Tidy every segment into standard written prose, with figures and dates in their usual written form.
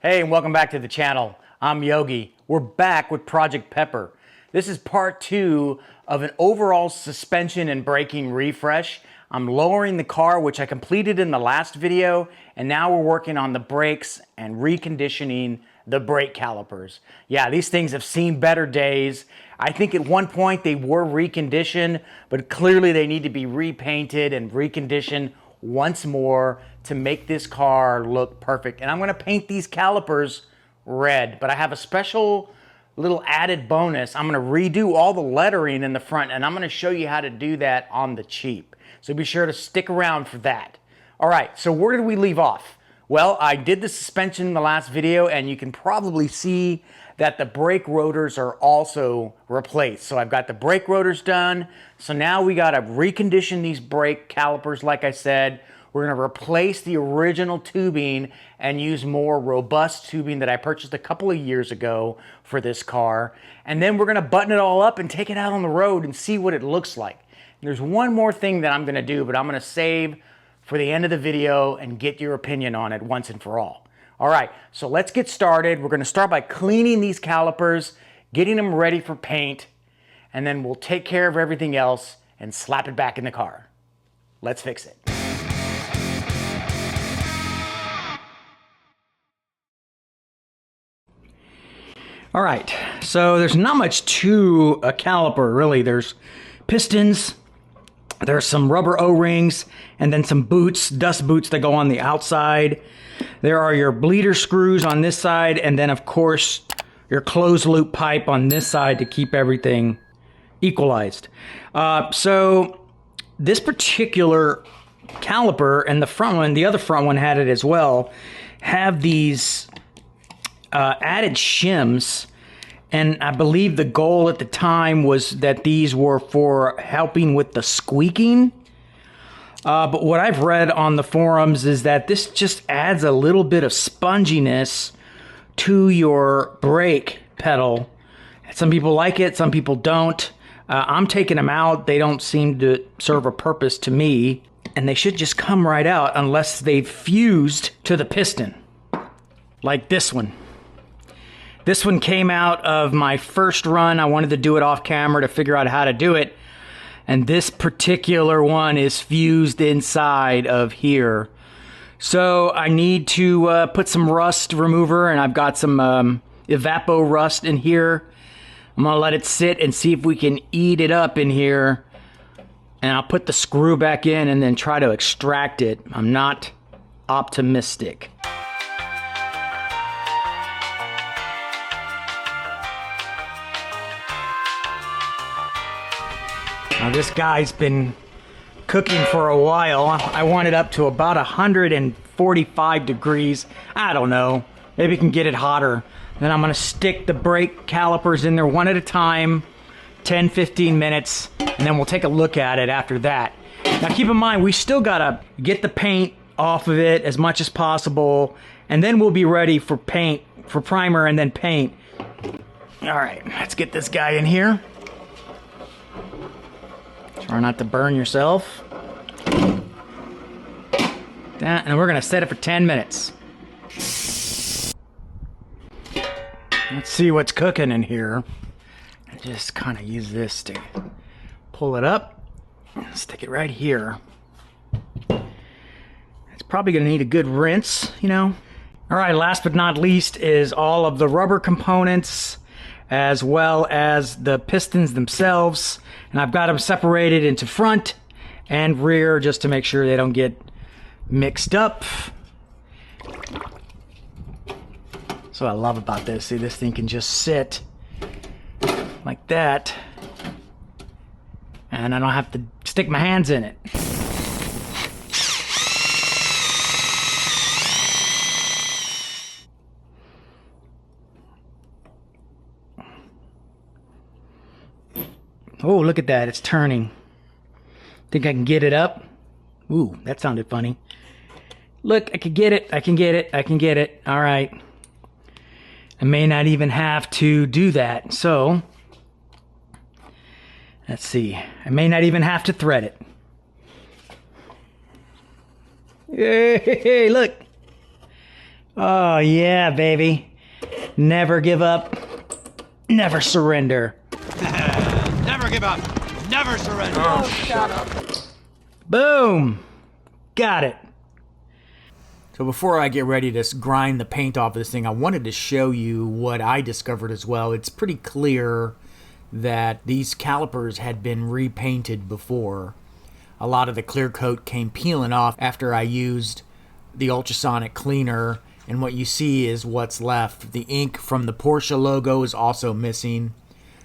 Hey, and welcome back to the channel. I'm Yogi. We're back with Project Pepper. This is part 2 of an overall suspension and braking refresh. I'm lowering the car, which I completed in the last video, and now we're working on the brakes and reconditioning the brake calipers. Yeah, these things have seen better days. I think at one point they were reconditioned, but clearly they need to be repainted and reconditioned once more to make this car look perfect. And I'm gonna paint these calipers red, but I have a special little added bonus. I'm gonna redo all the lettering in the front, and I'm gonna show you how to do that on the cheap. So be sure to stick around for that. All right, so where did we leave off? Well, I did the suspension in the last video, and you can probably see that the brake rotors are also replaced. So I've got the brake rotors done. So now we gotta recondition these brake calipers, like I said. We're gonna replace the original tubing and use more robust tubing that I purchased a couple of years ago for this car. And then we're gonna button it all up and take it out on the road and see what it looks like. There's one more thing that I'm gonna do, but I'm gonna save for the end of the video and get your opinion on it once and for all. All right, so let's get started. We're gonna start by cleaning these calipers, getting them ready for paint, and then we'll take care of everything else and slap it back in the car. Let's fix it. All right, so there's not much to a caliper, really. There's pistons, there's some rubber O-rings, and then some boots, dust boots that go on the outside. There are your bleeder screws on this side, and then of course your closed loop pipe on this side to keep everything equalized. So this particular caliper and the front one, the other front one had it as well, have these added shims, and I believe the goal at the time was that these were for helping with the squeaking. But what I've read on the forums is that this just adds a little bit of sponginess to your brake pedal. Some people like it, some people don't. I'm taking them out. They don't seem to serve a purpose to me, and they should just come right out unless they've fused to the piston, like this one. This one came out of my first run. I wanted to do it off camera to figure out how to do it. And this particular one is fused inside of here. So I need to put some rust remover, and I've got some evapo rust in here. I'm gonna let it sit and see if we can eat it up in here. And I'll put the screw back in and then try to extract it. I'm not optimistic. Now this guy's been cooking for a while. I want it up to about 145 degrees. I don't know. Maybe we can get it hotter. Then I'm gonna stick the brake calipers in there one at a time, 10-15 minutes, and then we'll take a look at it after that. Now keep in mind, we still gotta get the paint off of it as much as possible, and then we'll be ready for paint, for primer and then paint. All right, let's get this guy in here. Try not to burn yourself. And we're gonna set it for 10 minutes. Let's see what's cooking in here. I just kind of use this to pull it up. Stick it right here. It's probably gonna need a good rinse, you know. All right, last but not least is all of the rubber components, as well as the pistons themselves. And I've got them separated into front and rear just to make sure they don't get mixed up. That's what I love about this. See, this thing can just sit like that, and I don't have to stick my hands in it. Oh, look at that. It's turning. Think I can get it up? Ooh, that sounded funny. Look, I can get it. I can get it. I can get it. All right. I may not even have to do that. So, let's see. I may not even have to thread it. Hey, look. Oh yeah, baby. Never give up, never surrender. Never give up, never surrender. Oh, shut up. Boom! Got it. So before I get ready to grind the paint off of this thing, I wanted to show you what I discovered as well. It's pretty clear that these calipers had been repainted before. A lot of the clear coat came peeling off after I used the ultrasonic cleaner, and what you see is what's left. The ink from the Porsche logo is also missing.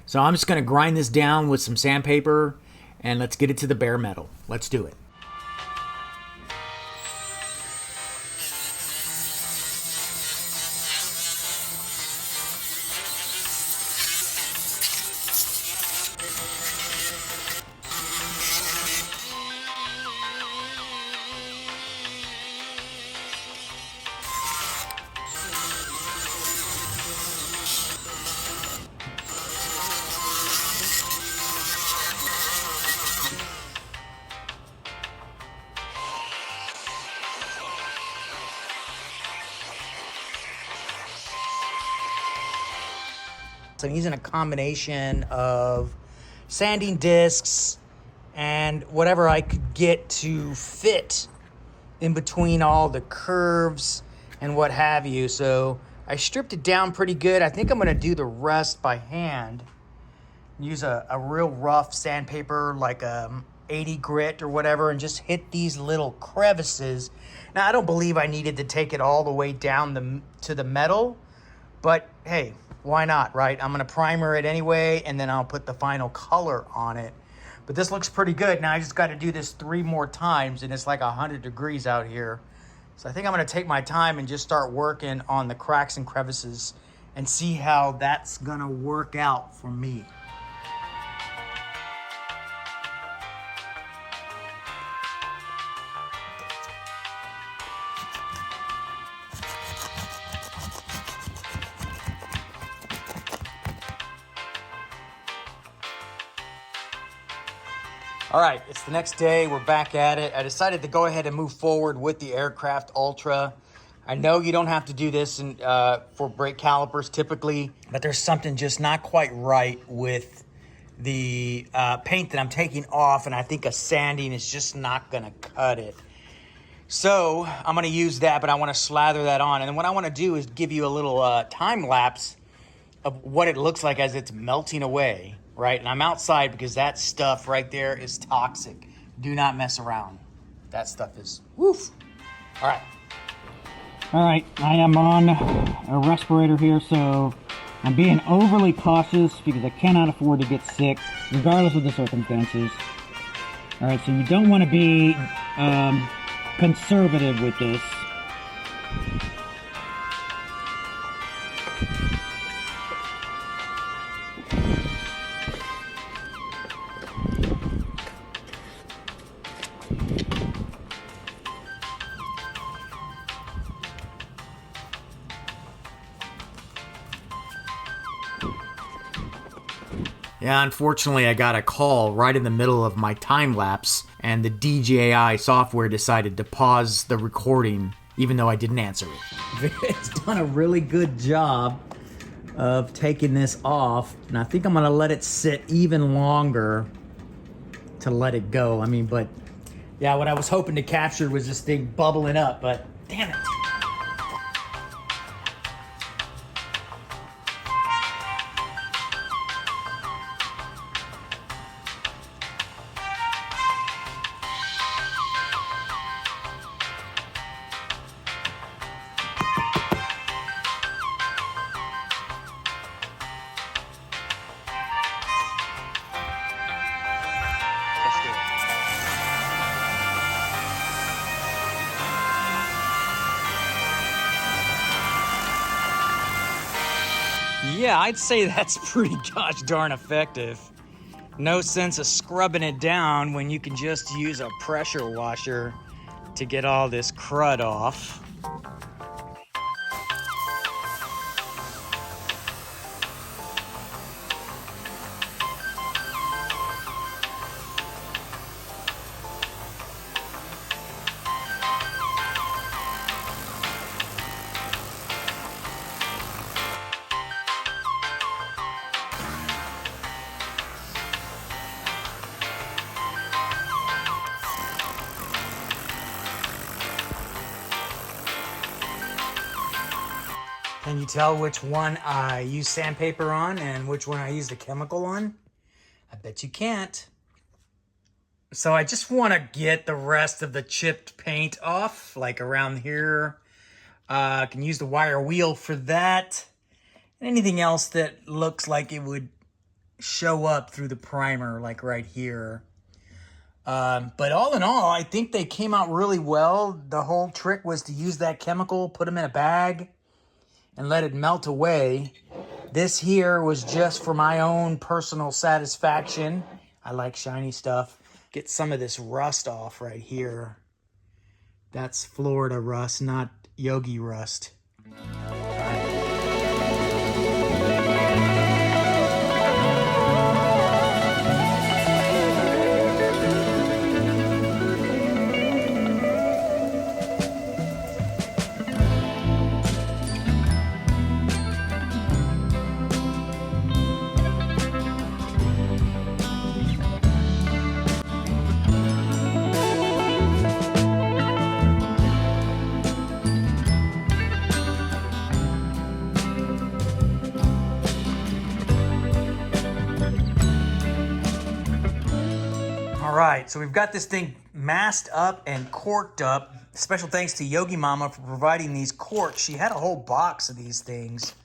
So I'm just going to grind this down with some sandpaper, and let's get it to the bare metal. Let's do it. So I'm using a combination of sanding discs and whatever I could get to fit in between all the curves and what have you. So I stripped it down pretty good. I think I'm gonna do the rest by hand. Use a real rough sandpaper, like 80 grit or whatever, and just hit these little crevices. Now, I don't believe I needed to take it all the way down to the metal, but hey, why not, right? I'm gonna primer it anyway, and then I'll put the final color on it. But this looks pretty good. Now I just gotta do this 3 more times, and it's like 100 degrees out here. So I think I'm gonna take my time and just start working on the cracks and crevices and see how that's gonna work out for me. All right, it's the next day. We're back at it. I decided to go ahead and move forward with the Aircraft Ultra. I know you don't have to do this for brake calipers typically, but there's something just not quite right with the paint that I'm taking off, and I think a sanding is just not gonna cut it. So I'm gonna use that, but I wanna slather that on. And then what I wanna do is give you a little time lapse of what it looks like as it's melting away. Right, and I'm outside because that stuff right there is toxic. Do not mess around. That stuff is woof. All right. All right, I am on a respirator here, so I'm being overly cautious because I cannot afford to get sick, regardless of the circumstances. All right, so you don't want to be conservative with this. Yeah, unfortunately, I got a call right in the middle of my time lapse, and the DJI software decided to pause the recording, even though I didn't answer it. It's done a really good job of taking this off, and I think I'm gonna let it sit even longer to let it go. I mean, but yeah, what I was hoping to capture was this thing bubbling up, but damn it. Yeah, I'd say that's pretty gosh darn effective. No sense of scrubbing it down when you can just use a pressure washer to get all this crud off. Can you tell which one I use sandpaper on and which one I use the chemical on? I bet you can't. So I just want to get the rest of the chipped paint off, like around here. I can use the wire wheel for that. Anything else that looks like it would show up through the primer, like right here. But all in all, I think they came out really well. The whole trick was to use that chemical, put them in a bag, and let it melt away. This here was just for my own personal satisfaction. I like shiny stuff. Get some of this rust off right here. That's Florida rust, not Yogi rust. All right, so we've got this thing masked up and corked up. Special thanks to Yogi Mama for providing these corks. She had a whole box of these things,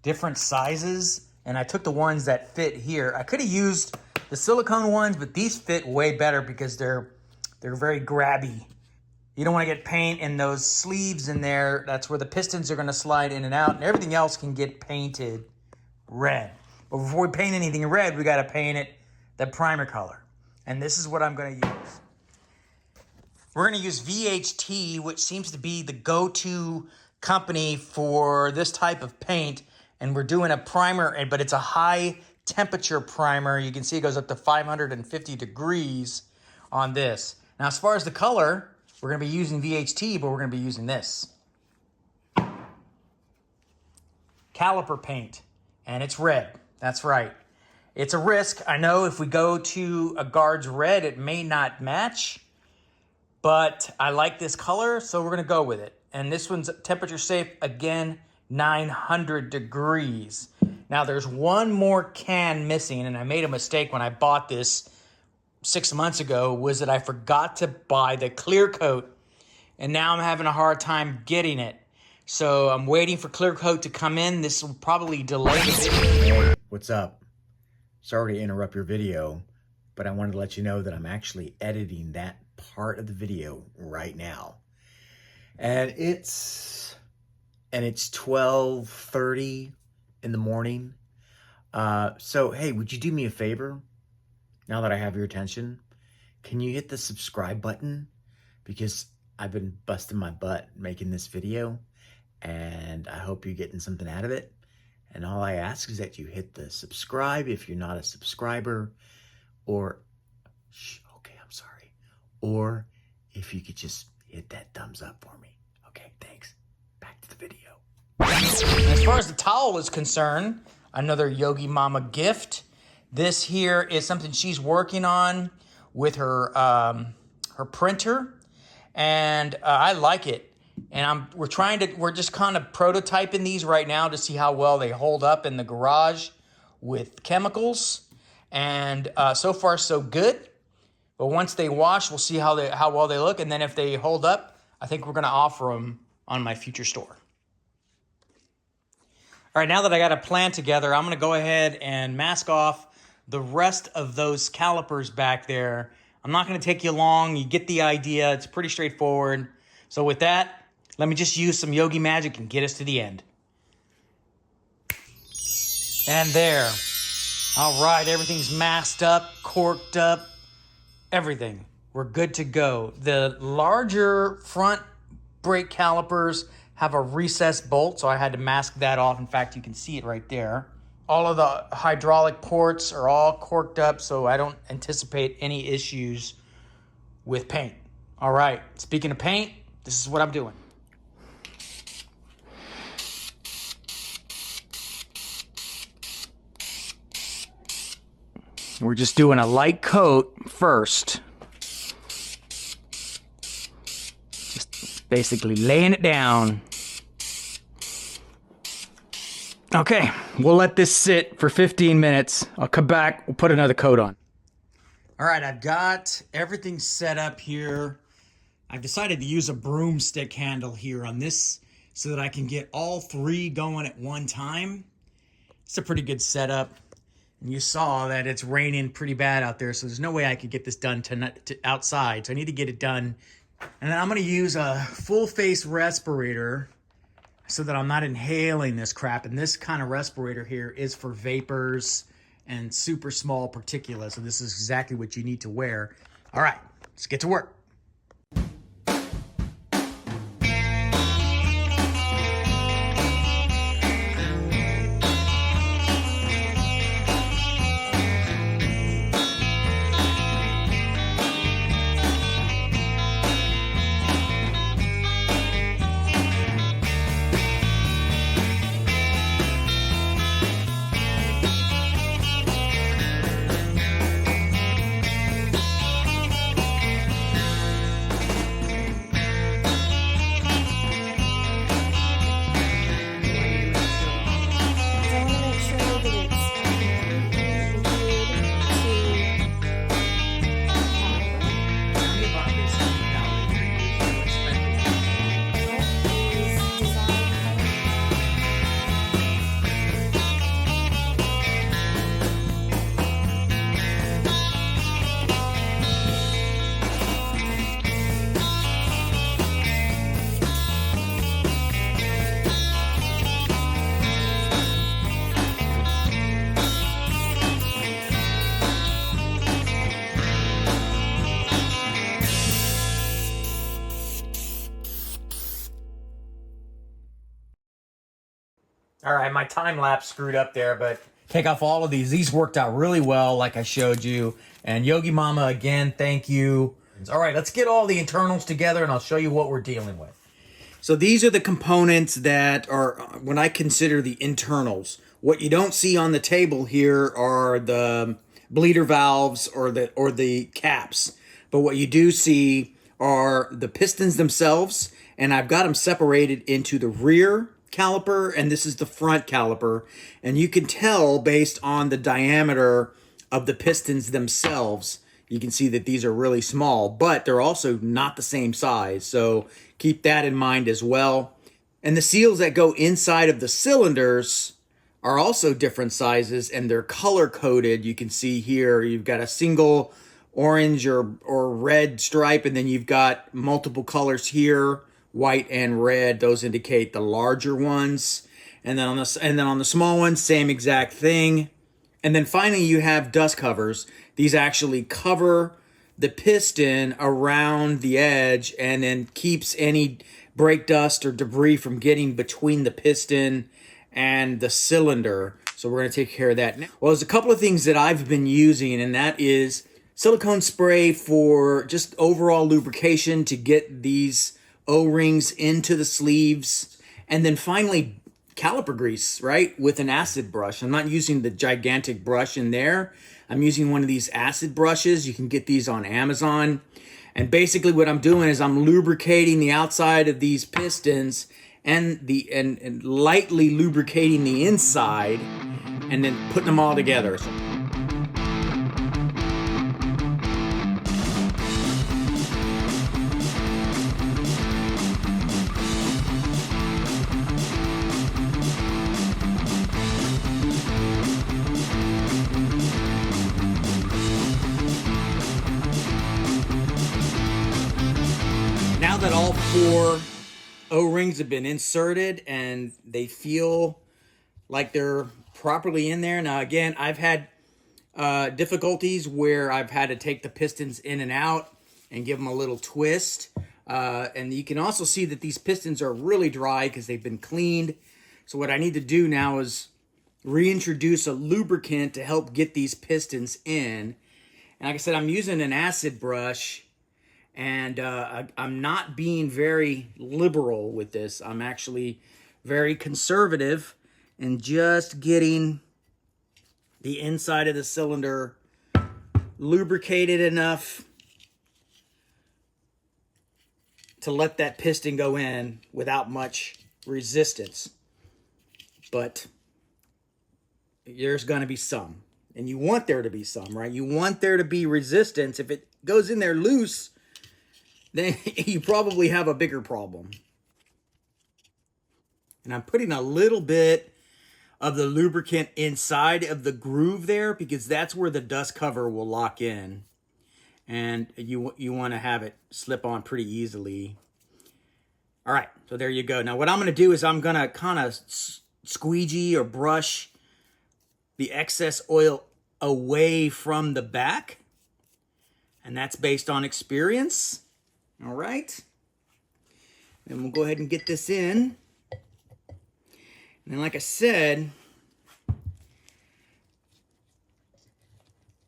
different sizes, and I took the ones that fit here. I could have used the silicone ones, but these fit way better because they're very grabby. You don't want to get paint in those sleeves in there. That's where the pistons are going to slide in and out, and everything else can get painted red. But before we paint anything red, we got to paint it the primer color. And this is what I'm going to use. We're going to use VHT, which seems to be the go-to company for this type of paint. And we're doing a primer, but it's a high temperature primer. You can see it goes up to 550 degrees on this. Now, as far as the color, we're going to be using VHT, but we're going to be using this. Caliper paint. And it's red. That's right. It's a risk. I know if we go to a Guards red, it may not match, but I like this color, so we're going to go with it. And this one's temperature safe, again, 900 degrees. Now, there's one more can missing, and I made a mistake when I bought this 6 months ago, was that I forgot to buy the clear coat, and now I'm having a hard time getting it. So I'm waiting for clear coat to come in. This will probably delay the video. What's up? Sorry to interrupt your video, but I wanted to let you know that I'm actually editing that part of the video right now. And it's 12:30 in the morning. So, hey, would you do me a favor? Now that I have your attention, can you hit the subscribe button? Because I've been busting my butt making this video, and I hope you're getting something out of it. And all I ask is that you hit the subscribe if you're not a subscriber, or if you could just hit that thumbs up for me. Okay, thanks. Back to the video. As far as the towel is concerned, another Yogi Mama gift. This here is something she's working on with her her printer, and I like it. And we're just kind of prototyping these right now to see how well they hold up in the garage with chemicals. And so far, so good. But once they wash, we'll see how well they look. And then if they hold up, I think we're going to offer them on my future store. All right, now that I got a plan together, I'm going to go ahead and mask off the rest of those calipers back there. I'm not going to take you long. You get the idea. It's pretty straightforward. So with that, let me just use some Yogi magic and get us to the end. And there. All right, everything's masked up, corked up, everything. We're good to go. The larger front brake calipers have a recessed bolt, so I had to mask that off. In fact, you can see it right there. All of the hydraulic ports are all corked up, so I don't anticipate any issues with paint. All right, speaking of paint, this is what I'm doing. We're just doing a light coat first. Just basically laying it down. Okay, we'll let this sit for 15 minutes. I'll come back, we'll put another coat on. All right, I've got everything set up here. I've decided to use a broomstick handle here on this so that I can get all three going at one time. It's a pretty good setup. And you saw that it's raining pretty bad out there, so there's no way I could get this done outside. So I need to get it done. And then I'm going to use a full face respirator so that I'm not inhaling this crap. And this kind of respirator here is for vapors and super small particulates. So this is exactly what you need to wear. All right, let's get to work. All right, my time lapse screwed up there, but take off all of these. These worked out really well, like I showed you. And Yogi Mama, again, thank you. All right, let's get all the internals together, and I'll show you what we're dealing with. So these are the components that are, when I consider the internals. What you don't see on the table here are the bleeder valves or the caps. But what you do see are the pistons themselves, and I've got them separated into the rear caliper, and this is the front caliper. And you can tell based on the diameter of the pistons themselves, you can see that these are really small, but they're also not the same size. So keep that in mind as well. And the seals that go inside of the cylinders are also different sizes, and they're color coded. You can see here, you've got a single orange or red stripe, and then you've got multiple colors here, white and red. Those indicate the larger ones. And then on the small ones, same exact thing. And then finally you have dust covers. These actually cover the piston around the edge and then keeps any brake dust or debris from getting between the piston and the cylinder. So we're going to take care of that now. Well, there's a couple of things that I've been using, and that is silicone spray for just overall lubrication to get these O-rings into the sleeves. And then finally, caliper grease, right, with an acid brush. I'm not using the gigantic brush in there. I'm using one of these acid brushes. You can get these on Amazon. And basically what I'm doing is I'm lubricating the outside of these pistons and lightly lubricating the inside and then putting them all together. Now that all four O-rings have been inserted and they feel like they're properly in there. Now again, I've had difficulties where I've had to take the pistons in and out and give them a little twist. And you can also see that these pistons are really dry because they've been cleaned. So what I need to do now is reintroduce a lubricant to help get these pistons in. And like I said, I'm using an acid brush, and I'm not being very liberal with this. I'm actually very conservative and just getting the inside of the cylinder lubricated enough to let that piston go in without much resistance. But there's going to be some. And you want there to be some, right? You want there to be resistance. If it goes in there loose, then you probably have a bigger problem. And I'm putting a little bit of the lubricant inside of the groove there because that's where the dust cover will lock in. And you want to have it slip on pretty easily. All right, so there you go. Now what I'm going to do is I'm going to kind of squeegee or brush the excess oil away from the back. And that's based on experience. All right. Then we'll go ahead and get this in. And like I said,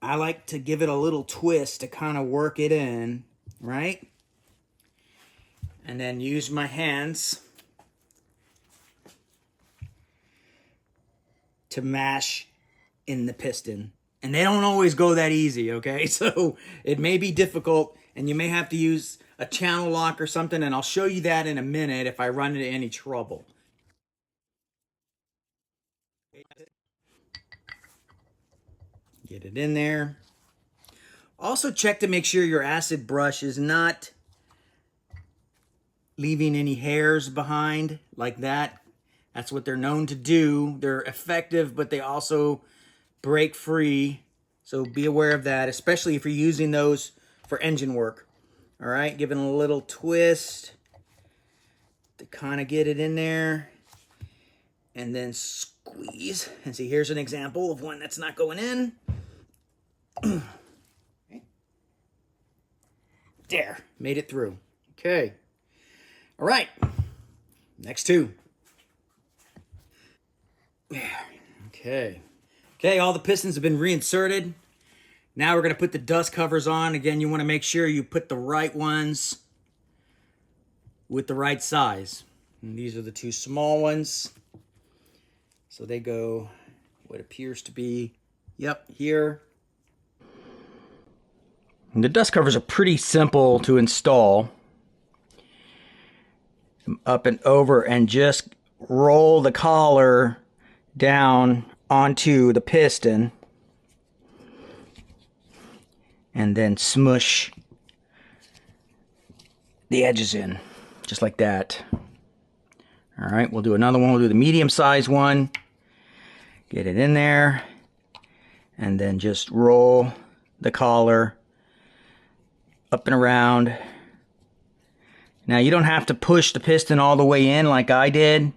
I like to give it a little twist to kind of work it in, right? And then use my hands to mash in the piston. And they don't always go that easy, okay? So it may be difficult, and you may have to use a channel lock or something, and I'll show you that in a minute if I run into any trouble. Get it in there. Also check to make sure your acid brush is not leaving any hairs behind like that. That's what they're known to do. They're effective, but they also break free. So be aware of that, especially if you're using those for engine work. All right, giving a little twist to kind of get it in there. And then squeeze. And see, here's an example of one that's not going in. Okay. There, made it through. Okay. All right, next two. Okay. Okay, all the pistons have been reinserted. Now we're going to put the dust covers on. Again, you want to make sure you put the right ones with the right size. And these are the two small ones. So they go what appears to be, yep, here. And the dust covers are pretty simple to install. Up and over and just roll the collar down onto the piston and then smush the edges in just like that. All right, we'll do another one. We'll do the medium size one. Get it in there and then just roll the collar up and around. Now you don't have to push the piston all the way in like I did.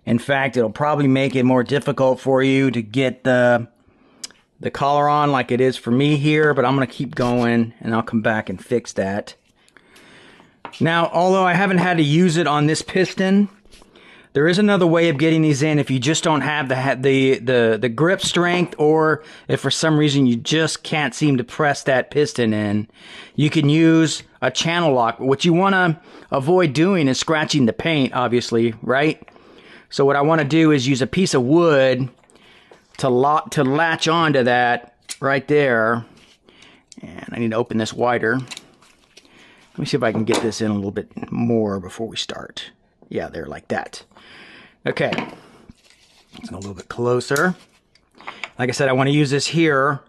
In fact, it'll probably make it more difficult for you to get the collar on like it is for me here, but I'm going to keep going and I'll come back and fix that. Now, although I haven't had to use it on this piston, there is another way of getting these in if you just don't have the grip strength, or if for some reason you just can't seem to press that piston in. You can use a channel lock. What you want to avoid doing is scratching the paint, obviously, right? So what I want to do is use a piece of wood to latch onto that right there. And I need to open this wider. Let me see if I can get this in a little bit more before we start. Yeah, there, like that. Okay, a little bit closer. Like I said, I want to use this here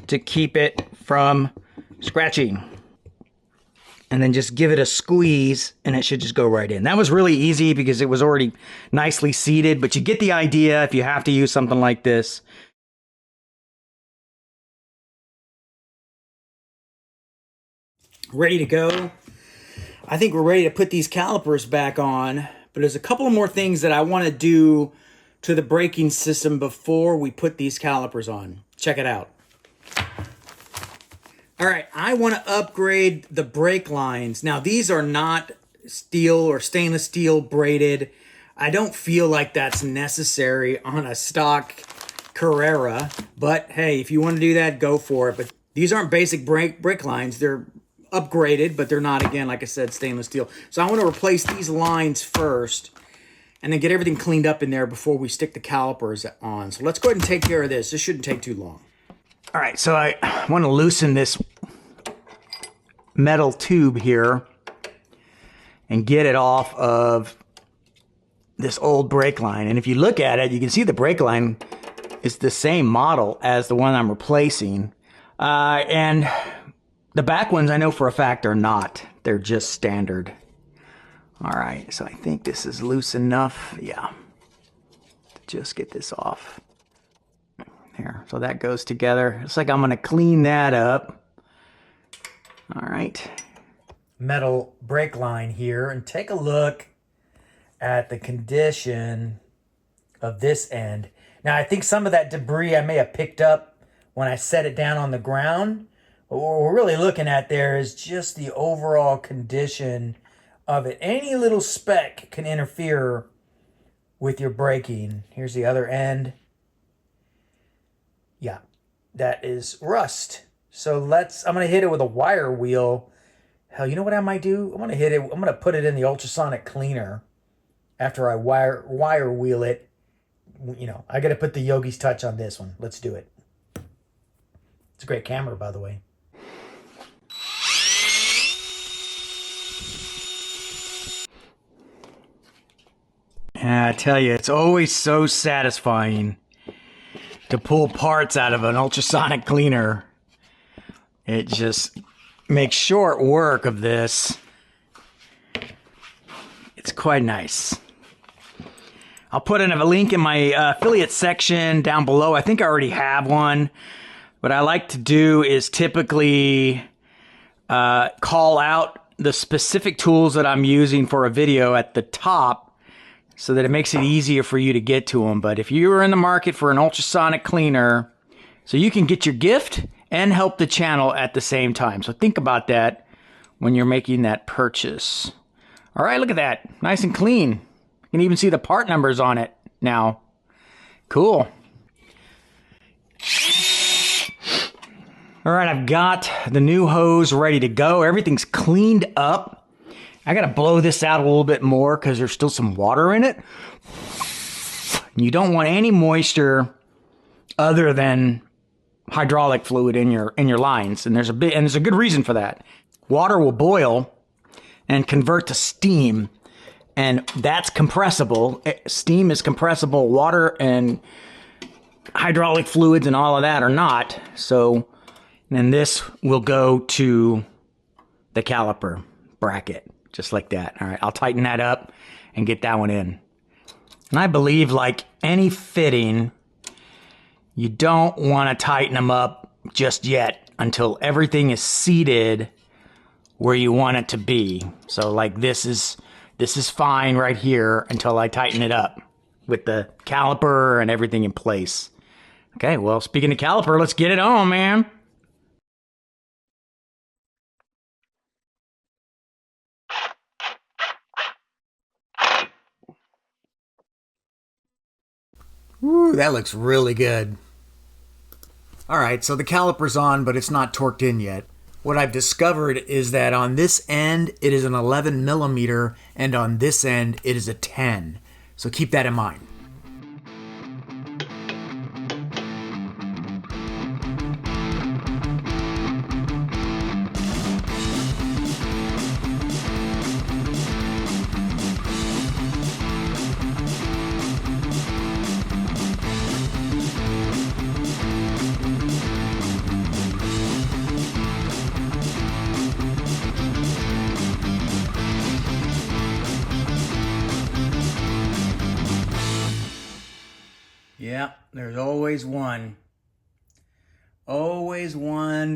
to keep it from scratching. And then just give it a squeeze and it should just go right in. That was really easy because it was already nicely seated, but you get the idea if you have to use something like this. Ready to go. I think we're ready to put these calipers back on, but there's a couple of more things that I want to do to the braking system before we put these calipers on. Check it out. All right, I want to upgrade the brake lines. Now, these are not steel or stainless steel braided. I don't feel like that's necessary on a stock Carrera, but hey, if you want to do that, go for it. But these aren't basic brake lines. They're upgraded, but they're not, again, like I said, stainless steel. So I want to replace these lines first and then get everything cleaned up in there before we stick the calipers on. So let's go ahead and take care of this. This shouldn't take too long. All right, so I want to loosen this metal tube here and get it off of this old brake line. And if you look at it, you can see the brake line is the same model as the one I'm replacing. And the back ones I know for a fact are not. They're just standard. All right, so I think this is loose enough. Yeah. Just get this off. There, so that goes together. It's like I'm gonna clean that up. All right. Metal brake line here, and take a look at the condition of this end. Now, I think some of that debris I may have picked up when I set it down on the ground. But what we're really looking at there is just the overall condition of it. Any little speck can interfere with your braking. Here's the other end. Yeah, that is rust. So I'm going to hit it with a wire wheel. Hell, you know what I might do? I'm going to put it in the ultrasonic cleaner after I wire wheel it. You know, I got to put the Yogi's touch on this one. Let's do it. It's a great camera, by the way. And I tell you, it's always so satisfying to pull parts out of an ultrasonic cleaner. It just makes short work of this. It's quite nice. I'll put in a link in my affiliate section down below. I think I already have one. What I like to do is typically call out the specific tools that I'm using for a video at the top, so that it makes it easier for you to get to them. But if you're in the market for an ultrasonic cleaner, so you can get your gift and help the channel at the same time. So think about that when you're making that purchase. All right, look at that. Nice and clean. You can even see the part numbers on it now. Cool. All right, I've got the new hose ready to go. Everything's cleaned up. I gotta blow this out a little bit more because there's still some water in it. You don't want any moisture other than hydraulic fluid in your lines, and there's a good reason for that. Water will boil and convert to steam, and that's compressible. Steam is compressible. Water and hydraulic fluids and all of that are not. So then this will go to the caliper bracket. Just like that. All right, I'll tighten that up and get that one in. And I believe, like any fitting, you don't want to tighten them up just yet until everything is seated where you want it to be. So like this is fine right here until I tighten it up with the caliper and everything in place. Okay, well, speaking of caliper, let's get it on, man. Ooh, that looks really good. All right, so the caliper's on, but it's not torqued in yet. What I've discovered is that on this end, it is an 11 millimeter, and on this end, it is a 10. So keep that in mind. Yeah, there's always one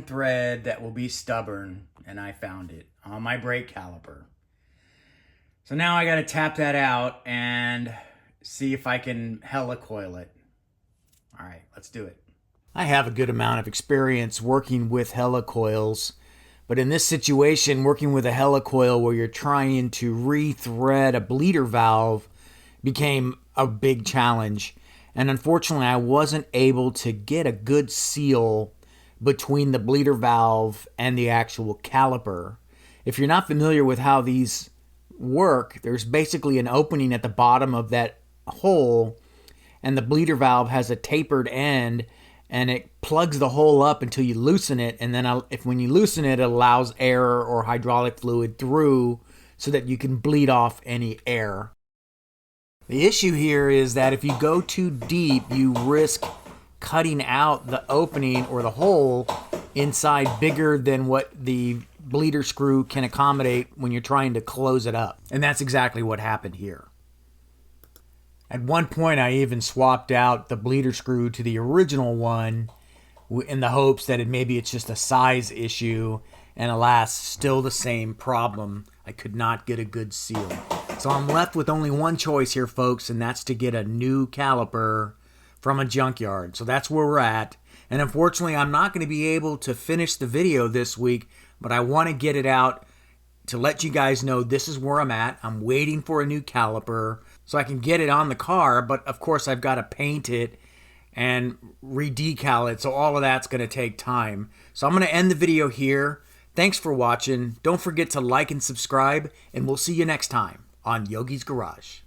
thread that will be stubborn, and I found it on my brake caliper. So now I got to tap that out and see if I can helicoil it. All right, let's do it. I have a good amount of experience working with helicoils, but in this situation, working with a helicoil where you're trying to re-thread a bleeder valve became a big challenge. And unfortunately, I wasn't able to get a good seal between the bleeder valve and the actual caliper. If you're not familiar with how these work, there's basically an opening at the bottom of that hole, and the bleeder valve has a tapered end, and it plugs the hole up until you loosen it, and then when you loosen it, it allows air or hydraulic fluid through so that you can bleed off any air. The issue here is that if you go too deep, you risk cutting out the opening or the hole inside bigger than what the bleeder screw can accommodate when you're trying to close it up. And that's exactly what happened here. At one point, I even swapped out the bleeder screw to the original one in the hopes that maybe it's just a size issue, and alas, still the same problem. I could not get a good seal. So I'm left with only one choice here, folks, and that's to get a new caliper from a junkyard. So that's where we're at. And unfortunately, I'm not going to be able to finish the video this week, but I want to get it out to let you guys know this is where I'm at. I'm waiting for a new caliper so I can get it on the car, but of course I've got to paint it and redecal it, so all of that's going to take time. So I'm going to end the video here. Thanks for watching. Don't forget to like and subscribe, and we'll see you next time on Yogi's Garage.